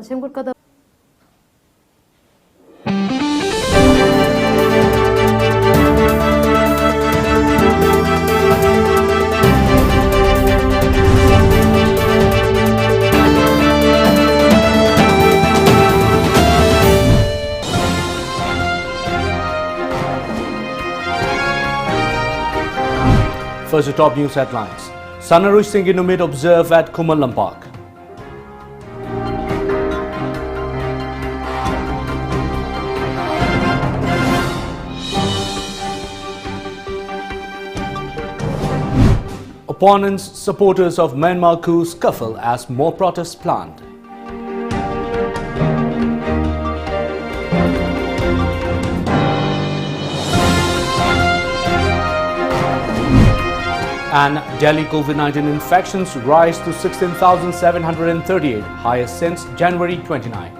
ꯁꯦꯝꯒꯠꯀꯗꯕ First, the top news headlines. Sanarush Singh Inumid observe at Kumalam Park. Opponents, supporters of Myanmar coup scuffle as more protests planned. And Delhi COVID-19 infections rise to 16,738, highest since January 29.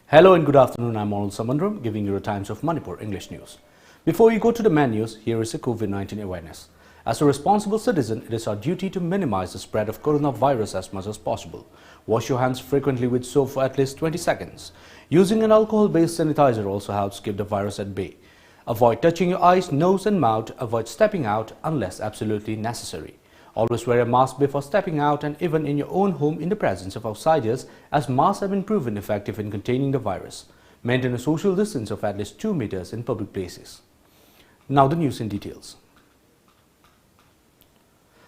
Hello and good afternoon, I'm Manipur Samandram, giving you the Times of Manipur English News. Before we go to the main news, here is a COVID-19 awareness. As a responsible citizen, it is our duty to minimize the spread of coronavirus as much as possible. Wash your hands frequently with soap for at least 20 seconds. Using an alcohol-based sanitizer also helps keep the virus at bay. Avoid touching your eyes, nose and mouth. Avoid stepping out unless absolutely necessary. Always wear a mask before stepping out and even in your own home in the presence of outsiders, as masks have been proven effective in containing the virus. Maintain a social distance of at least 2 meters in public places. Now the news in details.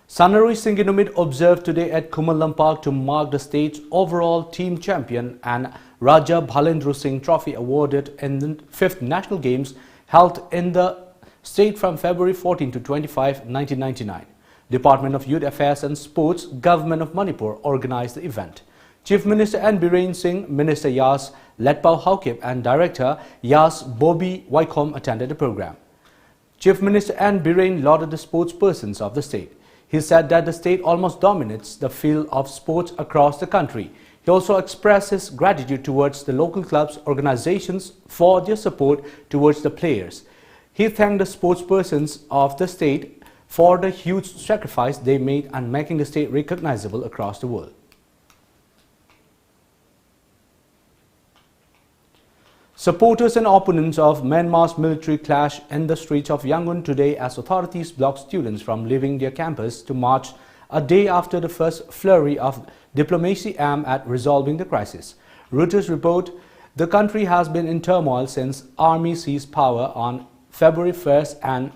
Sanarush Singh Inumid observed today at Kumalam Park to mark the state's overall team champion and Raja Bhalendra Singh Trophy awarded in the 5th National Games held in the state from February 14 to 25, 1999. Department of Youth Affairs and Sports, Government of Manipur organized the event. Chief Minister N. Biren Singh, Minister Yas Letpao Haukip and Director Yas Bobby Wycombe attended the program. Chief Minister N. Biren lauded the sportspersons of the state. He said that the state almost dominates the field of sports across the country. He also expressed his gratitude towards the local clubs, organizations for their support towards the players. He thanked the sportspersons of the state for the huge sacrifice they made and making the state recognizable across the world. Supporters and opponents of Myanmar's military clash in the streets of Yangon today as authorities blocked students from leaving their campus to march a day after the first flurry of diplomacy aimed at resolving the crisis. Reuters report the country has been in turmoil since army seized power on February 1st and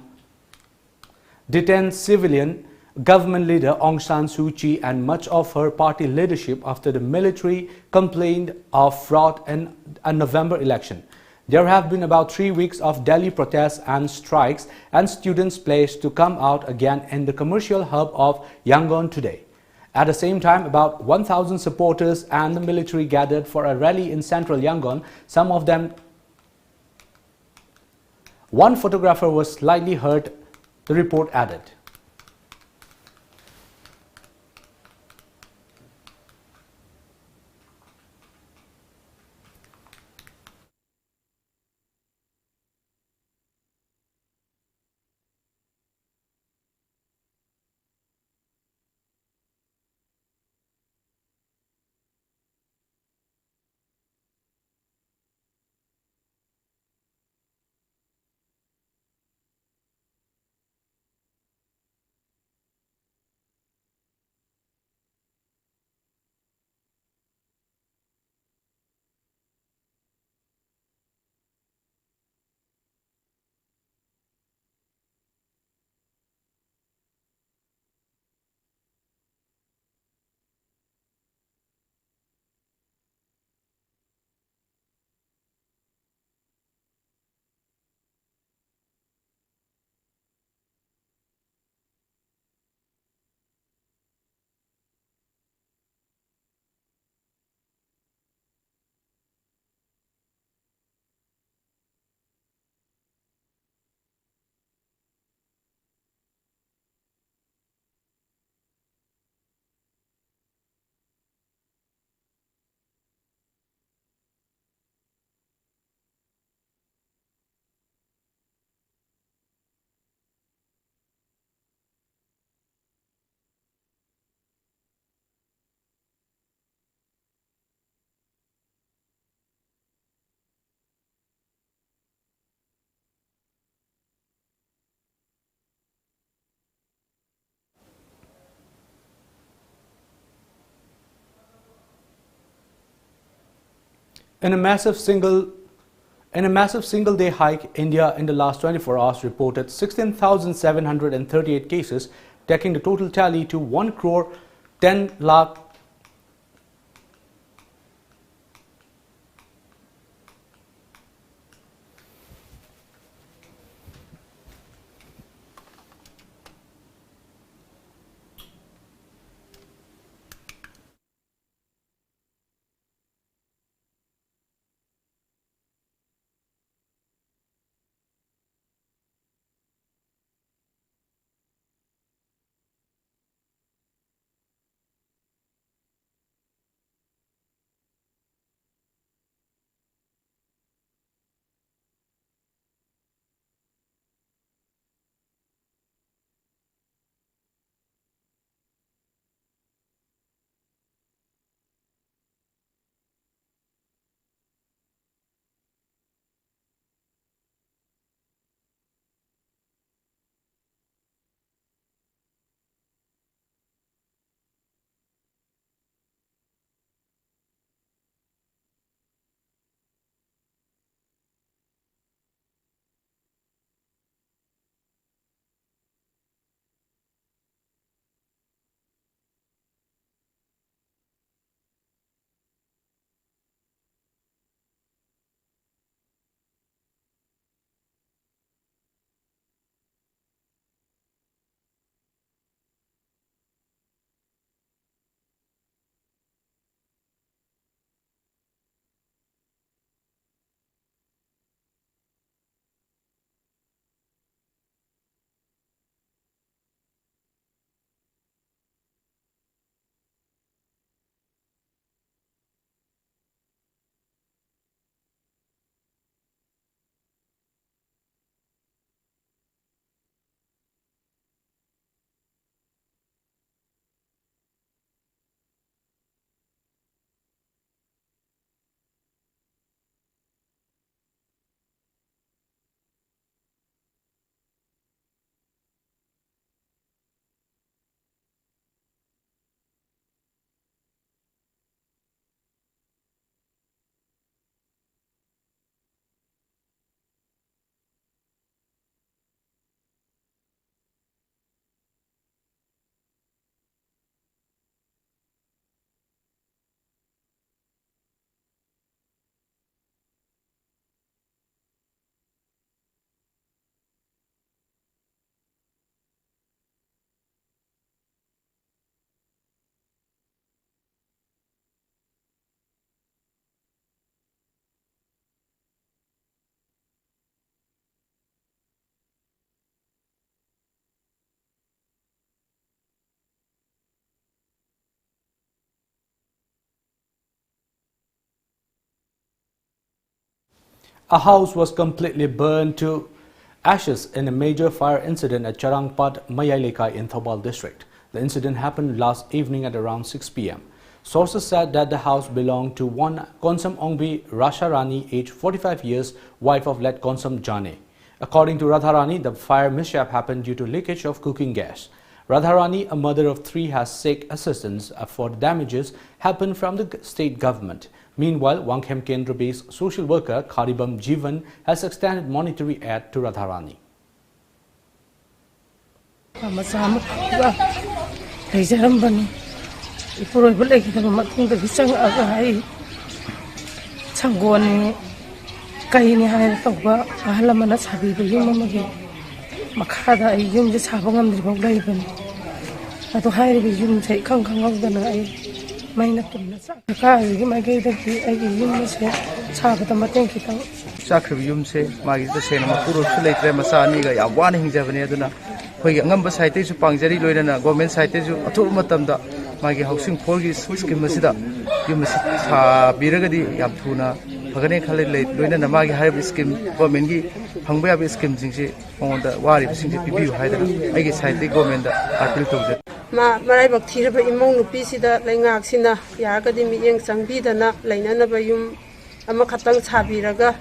detained civilian government leader Aung San Suu Kyi and much of her party leadership after the military complained of fraud in a November election. There have been about 3 weeks of Delhi protests and strikes and students pledged to come out again in the commercial hub of Yangon today. At the same time, about 1,000 supporters and the military gathered for a rally in central Yangon. Some of them, one photographer was slightly hurt, the report added. In a massive single-day hike, India in the last 24 hours reported 16,738 cases, taking the total tally to 1,10 lakh. A house was completely burned to ashes in a major fire incident at Charangpat, Mayailekai in Thoubal district. The incident happened last evening at around 6 p.m. Sources said that the house belonged to one Konsam Ongbi Rasharani, aged 45 years, wife of late Konsam Jane. According to Radharani, the fire mishap happened due to leakage of cooking gas. Radharani, a mother of three, has sought assistance for the damages happened from the state government. Meanwhile, Wangkhem Kendra-based social worker Kharibam Jivan has extended monetary aid to Radharani. Marai bakti raba imong nupi sida lengak sina ya gadi miyeng sangbi dana lainana bayum ama khatang chabiraga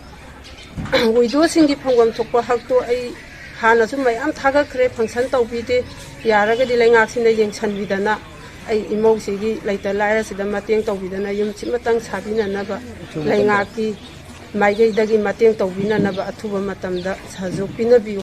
wido singi phangwam thokpa hakto ai hana su mayam thaga khre function tawbide yaragadi lengak sina yeng chanbidana ai imausiggi laita laira sida mateng tawbidana yum chimatang sabina naba laingaki maigai dagi mateng tawbina naba athuba matamda sajokpina bi.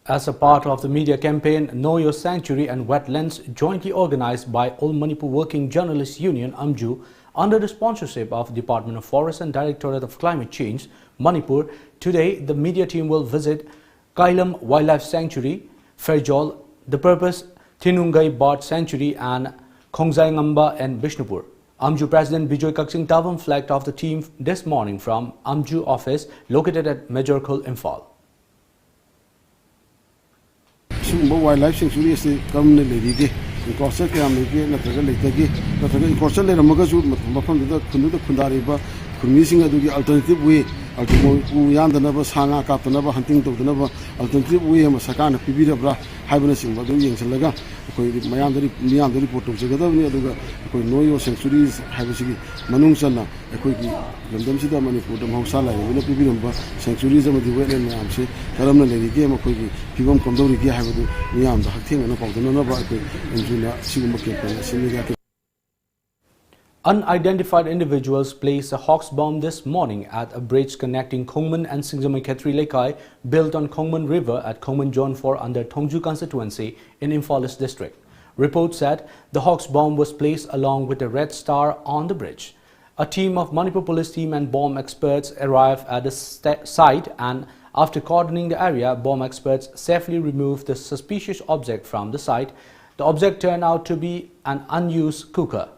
As a part of the media campaign Know Your Sanctuary and Wetlands, jointly organized by All Manipur Working Journalists Union (AMJU) under the sponsorship of Department of Forest and Directorate of Climate Change, Manipur, today the media team will visit Kailam Wildlife Sanctuary, Ferjol, the purpose Tinungai Bird Sanctuary and Khongzai Ngamba and Bishnupur. AMJU President Bijoy Kaksing Tavam flagged off the team this morning from AMJU office located at Major Khul, Imphal. Wildlife sanctuary is commonly lady. The coastal community, Nathalie, Nathalie Coastal Ramagazu, Mapam, the Kundariba, missing a alternative way. Ultimately, the number Sanga, Captain Nava, hunting to the number alternative way, Masakana, Pibira, Hibernation, but doing Salaga, Mayan the report of Zagadavia, Know Your Sanctuaries, Habisi, Manungsana, a quick Yamdamsida Manipur, the Hausala, Pibirumba, Sanctuaries of the Wetland Yamse, Karamna Lady Game of Quiggy, Pibum Condori, Havadu, Yam, the Hakim, and about the Nova, and Juna, Sigma. Unidentified individuals placed a hawk's bomb this morning at a bridge connecting Khongman and Singzamai Khetri Lekai built on Khongman River at Khongman Zone 4 under Thongju constituency in Imphal East district. Reports said the hawk's bomb was placed along with a red star on the bridge. A team of Manipur police team and bomb experts arrived at the site, and after cordoning the area, bomb experts safely removed the suspicious object from the site. The object turned out to be an unused cooker.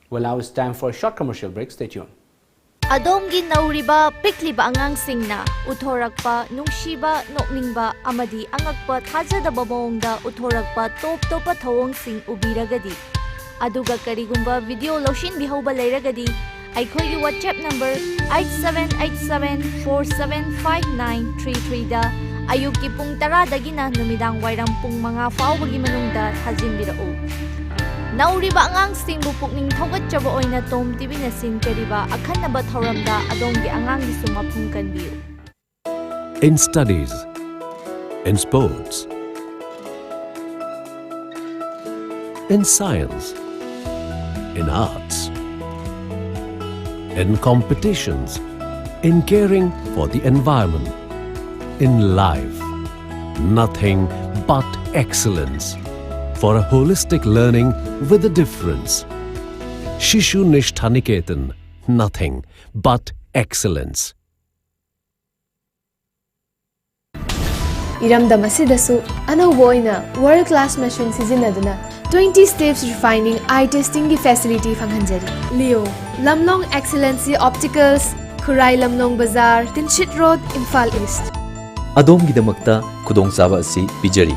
Well, now it's time for a short commercial break. Stay tuned. Adomgi nauriba pikliba angang singna uthorakpa nungshiba nokningba amadi angakpa thajadaba mawongda uthorakpa top thawong sing ubiragadi aduga karigumba video loshin bihauba leiragadi aikhoigi WhatsApp number 8787475933 da ayuki pung 10 dagina numidang wairam pung 5 faubagi manungda thajinbirao. Nauriba angang singbu pukning thogatjaba oina TOMTV na sinkariba akhanaba thoramda adonggi angangi sumapung kanbiu. In studies, in sports, in science, in arts, in competitions, in caring for the environment, in life, nothing but excellence. For a holistic learning with a difference. Shishu Nishthaniketan, nothing but excellence. Iramdam asidasu anauba oina world class machine sizinaduna 20 steps refining eye testing gi facility fanghanjari. Leo Lamlong Excellency Opticals, Khurai Lamlong Bazaar, Tinshit Road, Imphal East. Adomgidamakta khudongchaba asi pijari.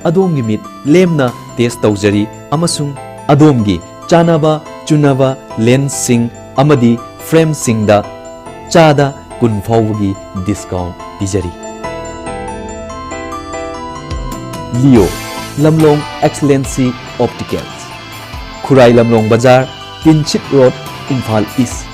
Adomgi mit lemna test tawjari amasung adomgi chanaba chunaba lens sing amadi frame singda chada kun fawgi discount pijari. Leo Lamlong Excellency Opticals, Khurai Lamlong Bazaar, Tinchit Road, Imphal East.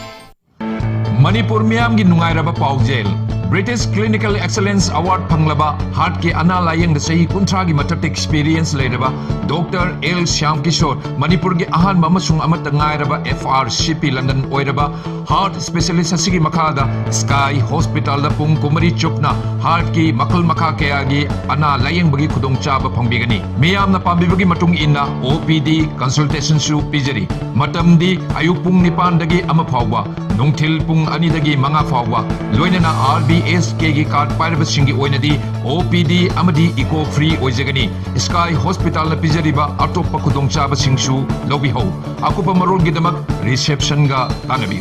Manipur miyam gi nungairaba paujel British Clinical Excellence Award Panglaba Heart ke ana layang da sahi kuntra gi matak experience leiraba Dr. L. Shyam Kishore Manipur gi ahan mamasung amata ngairaba FRCP London oiraba Heart Specialist asigi makada Sky Hospital da pung kumari chupna heart ki makal makha kaya gi ana layang bagi khudong chaba phangbigani miyam na pambibagi matung inna OPD consultation su pijari matamdi ayuk pung 9 dagi ama phawba nungthil pung 2 dagi manga phawba loinana RBSK gi card pairaba singi oinadi OPD amadi eco free oijagani Sky Hospital na pijariba atopa khudong chaba singsu lobi ho akupa marol gi damak reception ga tanabi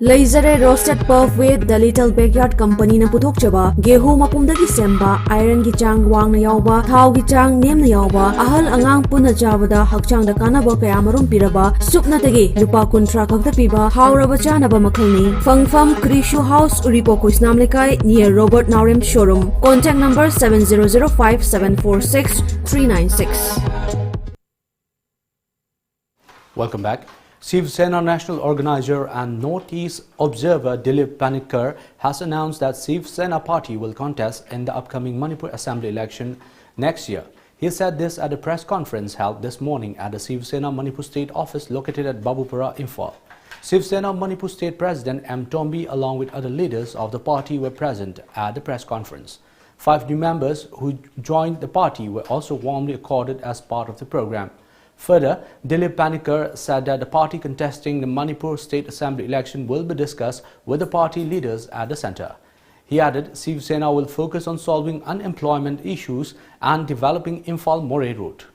Laser roasted puff with the Little Backyard Company na putok chaba gehu mapumdagi semba iron gi chang wang na yawba thau gi chang nem na yawba ahal angang puna chabada hakchang da kanaba kaya marum piraba supna tagi lupa kuntra khakta piba hauraba chanaba makhalni fangfam Krishu House Uripo Kuisnam Lekai near Robert Naurem showroom. Contact number 7005746396. Welcome back. Shiv Sena National Organizer and Northeast Observer Dilip Panikkar has announced that Shiv Sena party will contest in the upcoming Manipur Assembly election next year. He said this at a press conference held this morning at the Shiv Sena Manipur State Office located at Babupara, Imphal. Shiv Sena Manipur State President M. Tombi along with other leaders of the party were present at the press conference. 5 new members who joined the party were also warmly accorded as part of the program. Further, Dilip Panikkar said that the party contesting the Manipur State Assembly election will be discussed with the party leaders at the centre. He added Shiv Sena will focus on solving unemployment issues and developing Imphal-Moray route.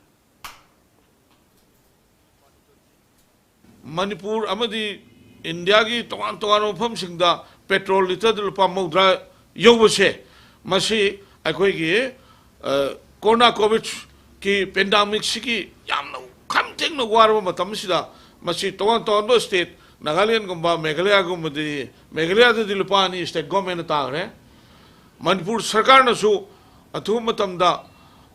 Manipur amadi India ki tokan mafam singda petrol liter lupa maudra yobase masi akoi ki corona covid ki pandemic siki yamna kamteng na warwa matam sida masi tokan state Nagaland gumba Meghalaya gumba di Meghalaya di lupa ni state government ta re Manipur sarkar na su athu matam da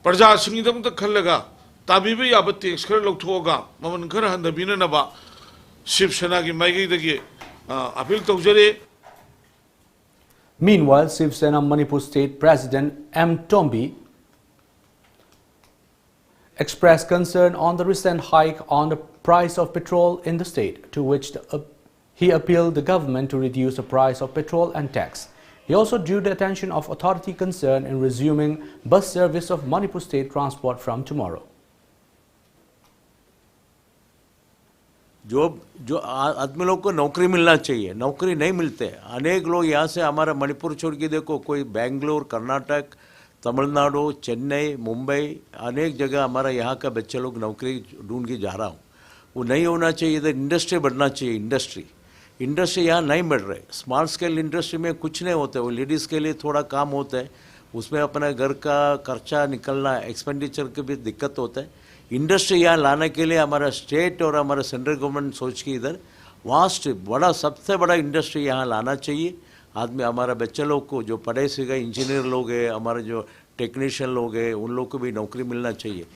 praja singidam ta khallaga tabibi yabati exkar lok thoga maman khar handa bina na ba Shiv Sena ki maigi dagi appeal tawjare. Meanwhile, Shiv Sena Manipur State President M. Tombi expressed concern on the recent hike on the price of petrol in the state, to which he appealed the government to reduce the price of petrol and tax. He also drew the attention of authority concerned in resuming bus service of Manipur State Transport from tomorrow. जो आदमी लोग को नौकरी मिलना चाहिए, नौकरी नहीं मिलते। अनेक लोग यहाँ से हमारा मणिपुर छोड़ के देखो, कोई बेंगलोर, कर्नाटक, तमिलनाडु, चेन्नई, मुंबई, अनेक जगह हमारा यहाँ का बच्चे लोग नौकरी ढूंढ के जा रहा हूँ। वो नहीं होना चाहिए, इधर इंडस्ट्री बढ़ना चाहिए। इंडस्ट्री यहाँ नहीं बढ़ रहे। स्मॉल स्केल इंडस्ट्री में कुछ नहीं होता है, वो लेडीज़ के लिए थोड़ा काम होता है, उसमें अपना घर का खर्चा निकलना, एक्सपेंडिचर के भी दिक्कत होता है। इंडस्ट्री यहाँ लाने के लिए हमारा स्टेट और हमारा सेंट्रल गवर्नमेंट सोच के इधर वास्ट बड़ा सबसे बड़ा इंडस्ट्री यहाँ लाना चाहिए। आदमी हमारा बच्चे लोग को जो पढ़े सीखे इंजीनियर लोग हैं, हमारे जो टेक्नीशियन लोग हैं, उन लोग को भी नौकरी मिलना चाहिए।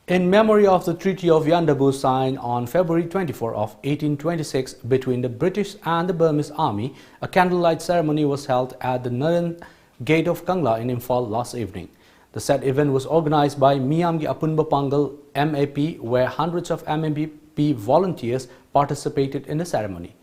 In memory of the Treaty of Yandabu signed on February 24 of 1826 between the British and the Burmese Army, a candlelight ceremony was held at the northern gate of Kangla in Imphal last evening. The said event was organized by Miyamgi Apunba Pangal MAP, where hundreds of MAP volunteers participated in the ceremony.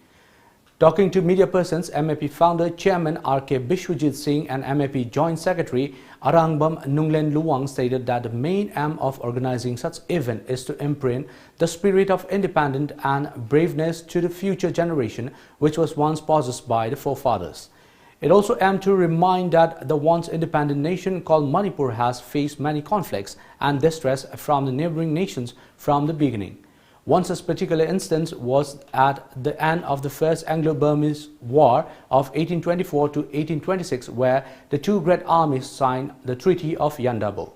Talking to media persons, MAP founder Chairman R.K. Bishwajit Singh and MAP Joint Secretary Arangbam Nunglen Luwang stated that the main aim of organizing such event is to imprint the spirit of independence and braveness to the future generation, which was once possessed by the forefathers. It also aimed to remind that the once independent nation called Manipur has faced many conflicts and distress from the neighboring nations from the beginning. One such particular instance was at the end of the First Anglo-Burmese War of 1824 to 1826, where the two great armies signed the Treaty of Yandabu.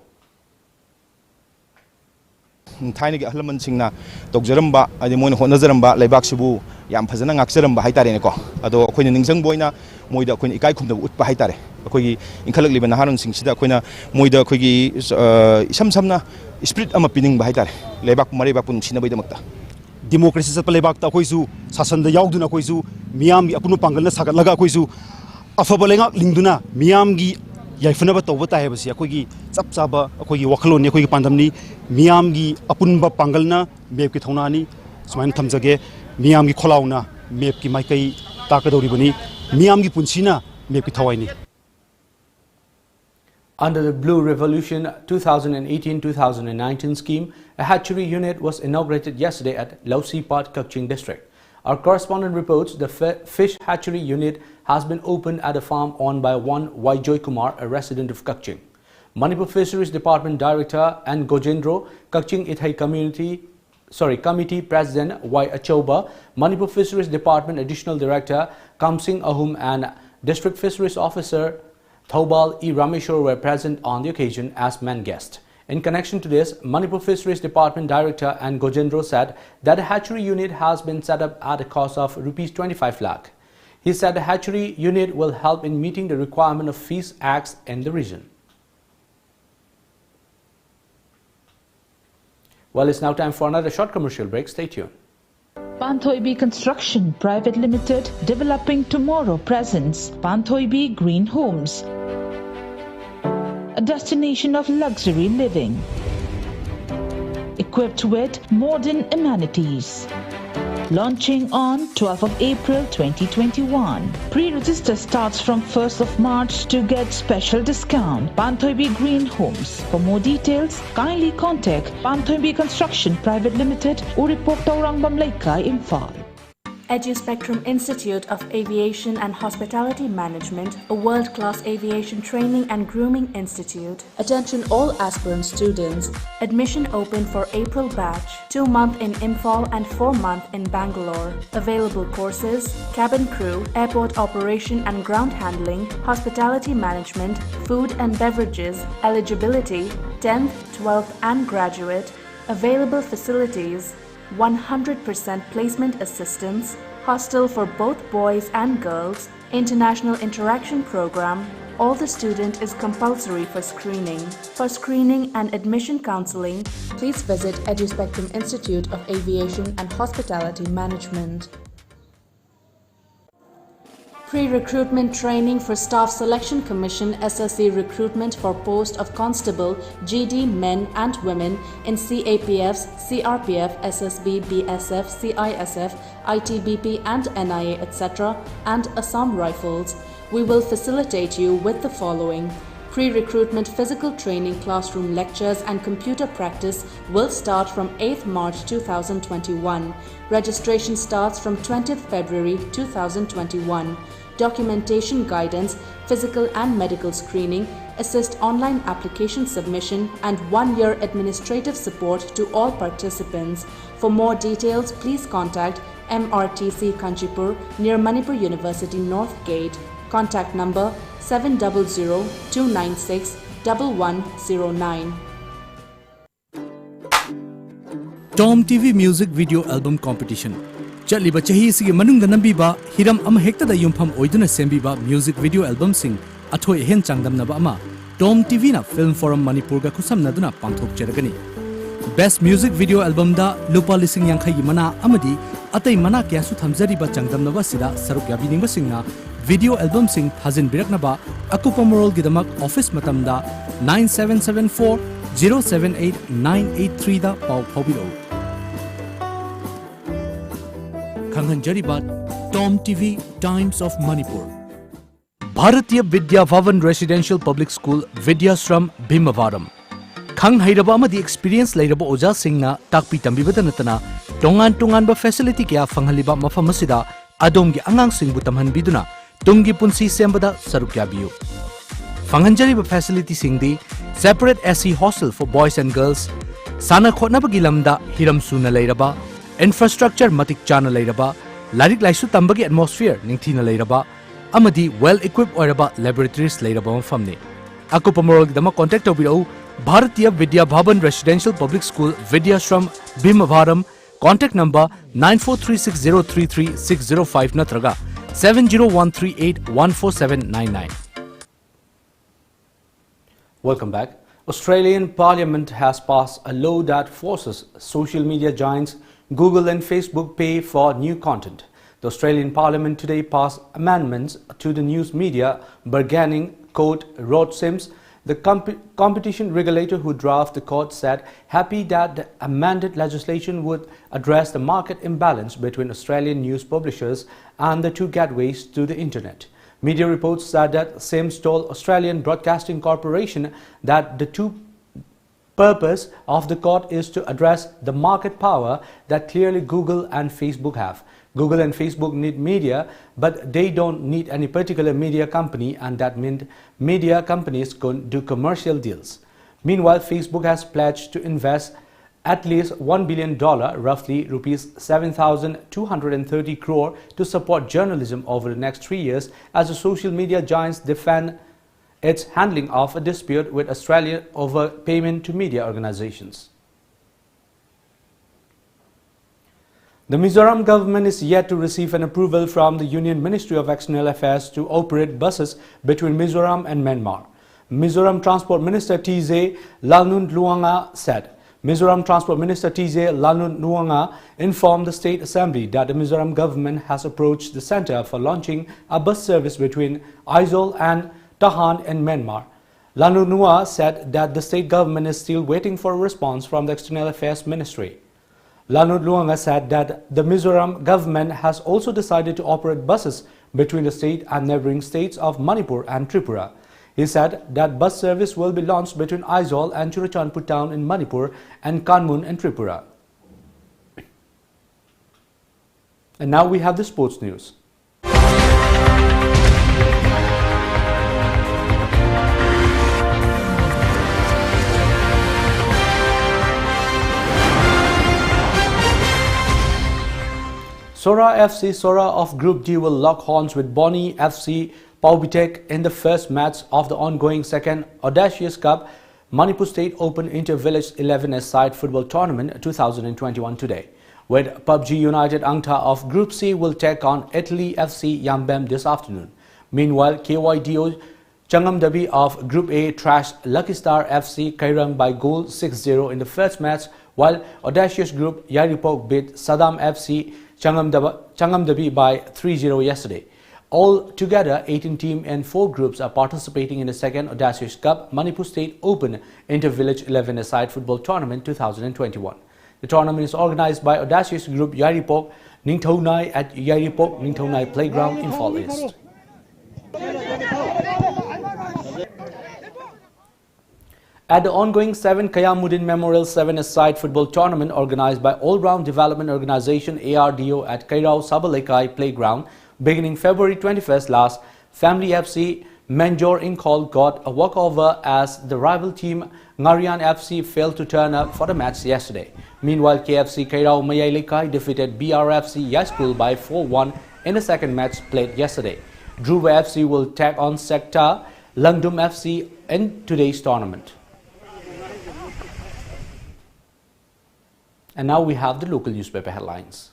थाइने के अहलमन सिंगना तोगजरम्बा अदि मोइन होनजरम्बा लेबाकसिबु याम फजना ngakjaramba haitareneko ado akoina ningjang boina moida akoina ikai khumda utpa haitare akoigi inkhalik liba naharun singsida akoina moida akoigi isam samna spirit ama pining ba haitare lebak maribak pun sina baida makta democracy sa lebak ta koisu sasanda yauduna koisu miyam gi apunu pangalna sagat laga koisu afabalenga lingduna miyam gi yaifnaba tawba ta hebasi akoigi chapchaba akoigi wakhalon akoigi pandamni miyam gi apunba pangalna mep ki thaunani sumain thamjage miyam gi kholauna mep ki maikai takadoribani miyam gi punsina mep ki thawaini. Under the Blue Revolution 2018-2019 scheme, a hatchery unit was inaugurated yesterday at Lausipat, Kakching district. Our correspondent reports the fish hatchery unit has been opened at a farm owned by one Joy Kumar, a resident of Kakching. Manipur Fisheries Department Director and Gojendro, Kakching Ithai Committee President Y. Achoba, Manipur Fisheries Department Additional Director Kamsing Ahum and District Fisheries Officer Thobal E. Rameshwar were present on the occasion as main guests. In connection to this, Manipur Fisheries Department Director and Gojendro said that a hatchery unit has been set up at a cost of Rs 25 lakh. He said the hatchery unit will help in meeting the requirement of fish acts in the region. Well, it's now time for another short commercial break. Stay tuned. Panthoibi Construction Private Limited, developing tomorrow presents Panthoibi Green Homes, a destination of luxury living, equipped with modern amenities. Launching on 12th of April 2021. Pre-register starts from 1st of March to get special discount. Panthoibi Green Homes. For more details, kindly contact Panthoibi Construction Private Limited, Uripok Taurang Lekai, Imphal. EduSpectrum Institute of Aviation and Hospitality Management, a world-class aviation training and grooming institute. Attention all aspirant students. Admission open for April batch. 2 month in Imphal and 4 month in Bangalore. Available courses: cabin crew, airport operation and ground handling, hospitality management, food and beverages. Eligibility: 10th, 12th and graduate. Available facilities: 100% placement assistance, hostel for both boys and girls, international interaction program. All the student is compulsory for screening. For screening and admission counseling, please visit EduSpectrum Institute of Aviation and Hospitality Management. Pre-recruitment training for Staff Selection Commission SSC recruitment for post of Constable, GD men and women in CAPFs, CRPF, SSB, BSF, CISF, ITBP and NIA etc. and Assam Rifles. We will facilitate you with the following. Pre-recruitment physical training, classroom lectures and computer practice will start from 8th March 2021. Registration starts from 20th February 2021. Documentation guidance, physical and medical screening, assist online application submission and 1-year administrative support to all participants. For more details, please contact MRTC Kanchipur near Manipur University North Gate. Contact number 700-296-1109. TOMTV Music Video Album Competition. Chaliba chahi sigi manungda nambiba hiram ama hekta da yumpham oiduna sembiba music video album sing athoi hen changdamnaba ama TOMTV na Film Forum Manipur ga khusamnaduna pangthok cheragani. Best Music Video Album da lupa lising yang khayi mana amadi atai mana kya su thamjariba changdamnaba sida saruk yabiningba singna video album sing thajin biraknaba akupa moral gidamak office matamda 9774 078 983 da pau phobiro. Kanghanjaribat TOMTV Times of Manipur. Bharatiya Vidya Bhavan Residential Public School Vidyashram Bhimavaram. Khang hairaba amadi experience lairaba oja singna takpi tambibada natana tongan ba facility kya fanghaliba mafam asida adomgi angang singbu tamhanbiduna tungi punsi sembada saruk yabiyu. Fanghanjariba facility singdi separate SC hostel for boys and girls, sana khotnabagi lamda hiram suna lairaba, infrastructure matik chana lairaba, larik laisu tambagi atmosphere ningthina lairaba, amadi well equipped oiraba laboratories lairaba mafamni. Akupa moral dama contact obirau Bharatiya Vidya Bhavan Residential Public School Vidyashram Bhimavaram. Contact number 9436033605 natraga 70138147999. Welcome back. Australian Parliament has passed a law that forces social media giants Google and Facebook pay for new content. The Australian Parliament today passed amendments to the news media bargaining code Rod Sims. The competition regulator who drafted the code said happy that the amended legislation would address the market imbalance between Australian news publishers and the two gateways to the internet. Media reports said that Sims told Australian Broadcasting Corporation that the two purpose of the court is to address the market power that clearly Google and Facebook have. Google and Facebook need media, but they don't need any particular media company, and that meant media companies could do commercial deals. Meanwhile, Facebook has pledged to invest at least $1 billion, roughly rupees 7,230 crore, to support journalism over the next 3 years as the social media giants defend its handling of a dispute with Australia over payment to media organizations. The Mizoram government is yet to receive an approval from the Union Ministry of External Affairs to operate buses between Mizoram and Myanmar. Mizoram Transport Minister T.J. Lalnun Luanga said Mizoram Transport Minister TJ Lanunuanga informed the State Assembly that the Mizoram government has approached the centre for launching a bus service between Aizawl and Tahan in Myanmar. Lanunuanga said that the state government is still waiting for a response from the External Affairs Ministry. Lanunuanga said that the Mizoram government has also decided to operate buses between the state and neighbouring states of Manipur and Tripura. He said that bus service will be launched between Aizawl and Churachandpur town in Manipur and Kanmun in Tripura. And now we have the sports news. Sora FC Sora of Group D will lock horns with Boni FC Paubitek in the first match of the ongoing second Audacious Cup Manipur State Open Inter-Village 11-a-side football tournament 2021 today, with PUBG United Angta of Group C will take on Italy FC Yambem this afternoon. Meanwhile, KYDO Changamdabi of Group A trashed Lucky Star FC Kairang by goal 6-0 in the first match, while Audacious Group Yaripok beat Saddam FC Changamdabi by 3-0 yesterday. All together, 18 teams and 4 groups are participating in the second Audacious Cup Manipur State Open Inter-Village 11-a-side football tournament 2021. The tournament is organized by Audacious Group Yaripok Ningthaunai at Yaripok Ningthaunai Playground in Fall East. At the ongoing 7th Kayamuddin Memorial 7-a-side football tournament organized by All-Round Development Organization ARDO at Kairao Sabalekai Playground beginning February 21st last, Family FC Menjor Inkol got a walkover as the rival team Ngarian FC failed to turn up for the match yesterday. Meanwhile, KFC Kairao Mayailekai defeated BRFC Yaskul by 4-1 in the second match played yesterday. Dhruva FC will take on Sekta Langdum FC in today's tournament. And now we have the local newspaper headlines.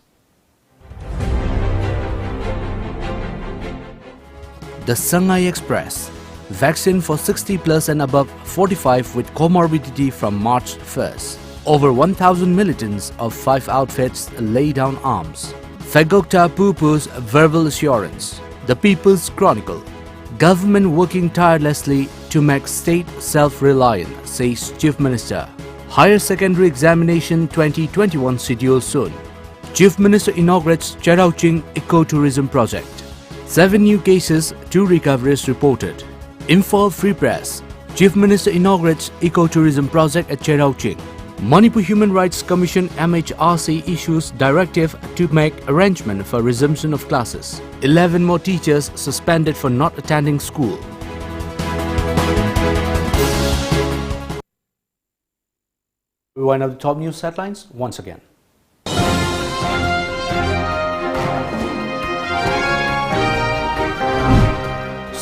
The Sangai Express. Vaccine for 60 plus and above 45 with comorbidity from March 1st. Over 1,000 militants of 5 outfits lay down arms. Fagokta Pupu's verbal assurance. The People's Chronicle. Government working tirelessly to make state self-reliant, says Chief Minister. Higher Secondary Examination 2021 schedule soon. Chief Minister inaugurates Cherauching Ecotourism Project. 7 new cases, 2 recoveries reported. Imphal Free Press. Chief Minister inaugurates Ecotourism Project at Cherauching. Manipur Human Rights Commission MHRC issues directive to make arrangement for resumption of classes. 11 more teachers suspended for not attending school. We wind up the top news headlines once again.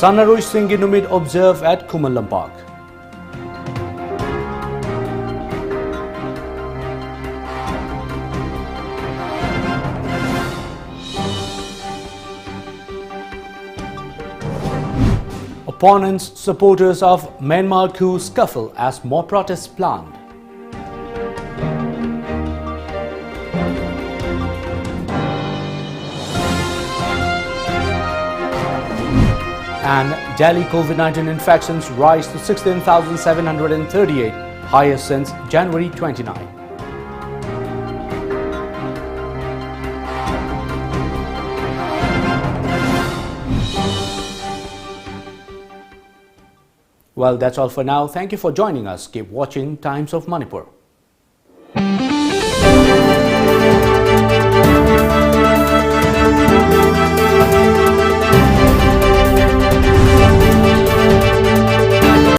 Sanaruj Singhi Numid observed at Kumalam Park. Opponents, supporters of Myanmar coup scuffle as more protests planned. And Delhi COVID-19 infections rise to 16,738, highest since January 29. Well, that's all for now. Thank you for joining us. Keep watching Times of Manipur.